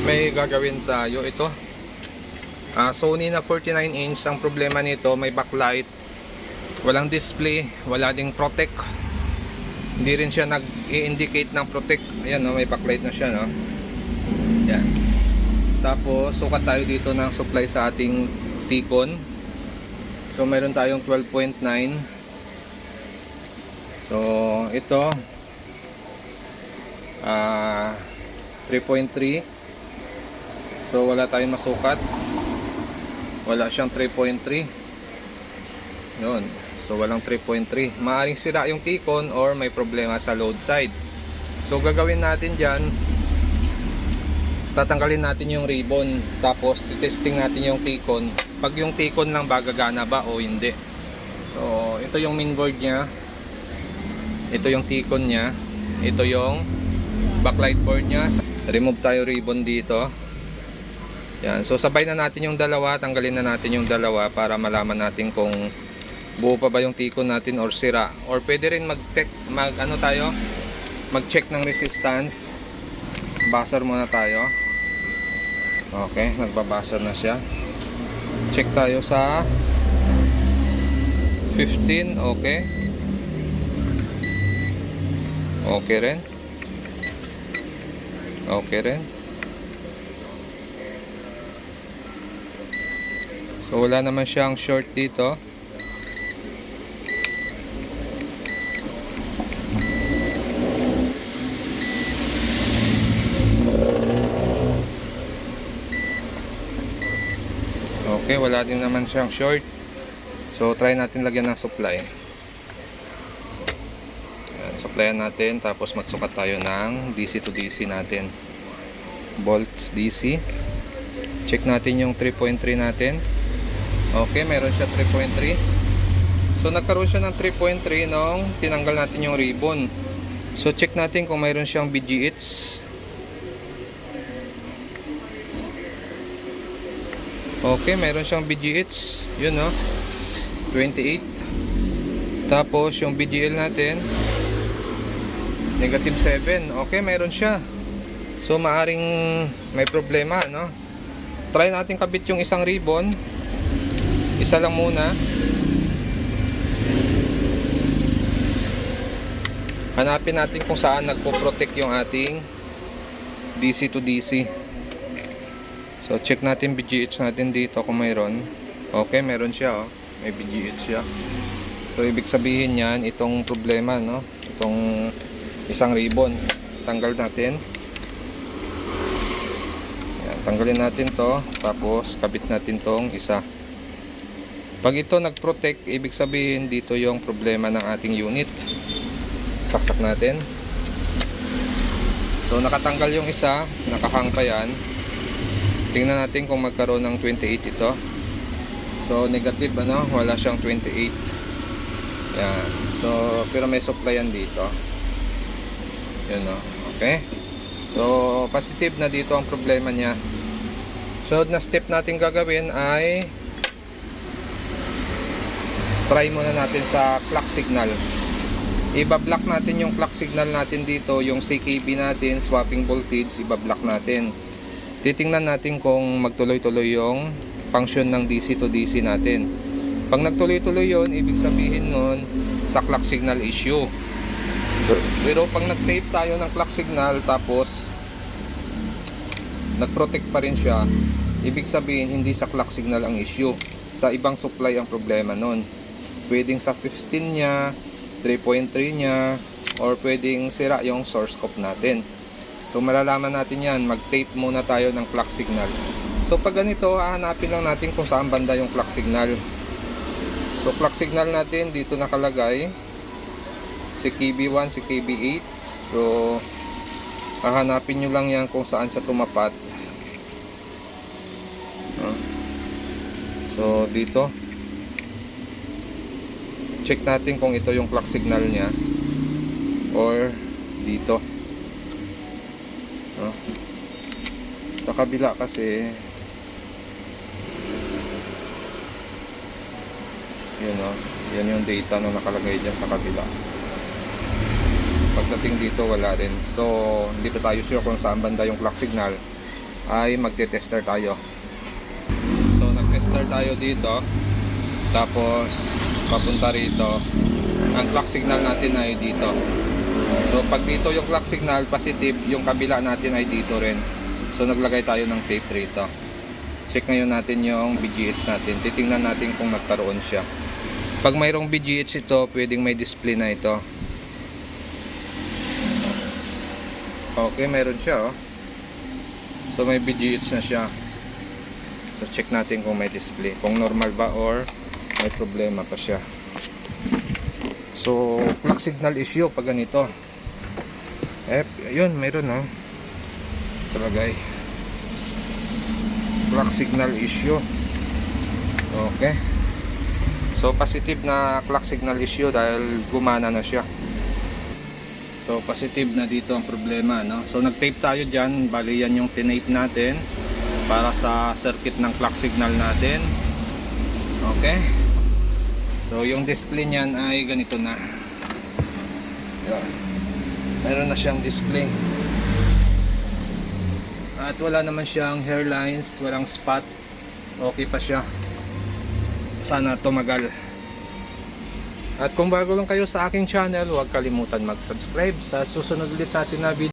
May gagawin tayo. Ito Sony na 49 inch. Ang problema nito, may backlight, walang display, wala ding protect, hindi rin siya nag-i-indicate ng protect. Ayan, no, may backlight na siya, no? Yan. Tapos sukat tayo dito ng supply sa ating T-Con. So meron tayong 12.9. So ito 3.3. So wala tayong masukat, wala siyang 3.3. yun. So walang 3.3. Maaring sira yung T-Con or may problema sa load side. So gagawin natin dyan, tatanggalin natin yung ribbon, tapos testing natin yung T-Con. Pag yung T-Con lang ba, gagana ba o hindi. So ito yung mainboard nya, ito yung T-Con nya, ito yung backlight board nya. Remove tayo ribbon dito. Yan. So sabay na natin yung dalawa, tanggalin na natin yung dalawa para malaman natin kung buo pa ba yung T-Con natin or sira. Or pwede rin mag-check ng resistance. Buzzer muna tayo. Okay, nagbabuzzer na siya. Check tayo sa 15. Okay. Okay rin. Okay rin. So wala naman siyang short dito. Okay, wala din naman siyang short. So try natin lagyan ng supply. Ayan, supplyan natin, tapos magsukat tayo ng DC to DC natin. Volts DC. Check natin yung 3.3 natin. Okay, meron siya 3.3. So nagkaroon siya ng 3.3 nung tinanggal natin yung ribbon. So check natin kung mayroon siyang BGH. Okay, meron siyang BGH. Yun, no? 28. Tapos yung BGL natin negative 7. Okay, meron siya. So maaring may problema, no? Try natin kabit yung isang ribbon. Isa lang muna. Hanapin natin kung saan nagpo-protect yung ating DC to DC. So check natin BGH natin dito kung mayroon. Okay, meron siya, oh. May BGH siya. So ibig sabihin yan, itong problema, no? Itong isang ribbon. Tanggal natin. Yan, tanggalin natin to. Tapos kabit natin tong isa. Pag ito nag-protect, ibig sabihin dito yung problema ng ating unit. Saksak natin. So nakatanggal yung isa, nakahang pa yan. Tingnan natin kung magkaroon ng 28 ito. So negative, ano, wala siyang 28. Yan. So pero may supply yan dito. Yun, no? Okay. So positive na dito ang problema niya. So na step natin gagawin ay try muna natin sa clock signal. Iba-block natin yung clock signal natin dito, yung CKB natin, swapping voltage, iba-block natin. Titingnan natin kung magtuloy-tuloy yung function ng DC to DC natin. Pag nagtuloy-tuloy yon, ibig sabihin nun sa clock signal issue. Pero pag nag-tape tayo ng clock signal tapos nag-protect pa rin siya, ibig sabihin hindi sa clock signal ang issue, sa ibang supply ang problema nun. Pwedeng sa 15 nya, 3.3 nya, or pwedeng sira yung source scope natin. So malalaman natin yan, mag-tape muna tayo ng clock signal. So pag ganito, hahanapin lang natin kung saan banda yung clock signal. So clock signal natin dito nakalagay, si KB1, si KB8. So hahanapin nyo lang yan kung saan siya tumapat. So dito, check natin kung ito yung clock signal nya or dito. Sa kabila kasi yun, yan yung data na nakalagay dyan sa kabila. Pagdating dito wala rin. So hindi pa tayo sure kung saan banda yung clock signal. ay magte-tester tayo. So nag-tester tayo dito, tapos papunta rito. Ang clock signal natin ay dito. So pag dito yung clock signal positive, yung kabila natin ay dito rin. So naglagay tayo ng tape rito. Check ngayon natin yung BGH natin. Titingnan natin kung nagkaroon siya. Pag mayroong BGH ito, pwedeng may display na ito. Okay, mayroon siya, oh. So may BGH na siya. So check natin kung may display, kung normal ba or may problema pa siya. So clock signal issue pag ganito. Yun, mayroon, oh. Talagay. Clock signal issue. Okay. So positive na clock signal issue dahil gumana na siya. So positive na dito ang problema, no? So nag-tape tayo diyan, bali yan yung tinape natin para sa circuit ng clock signal natin. Okay? So yung display niyan ay ganito na. Yan. Meron na siyang display. At wala naman siyang hairlines, walang spot. Okay pa siya. Sana tumagal. At kung bago lang kayo sa aking channel, huwag kalimutan mag-subscribe sa susunod ulit natin na video.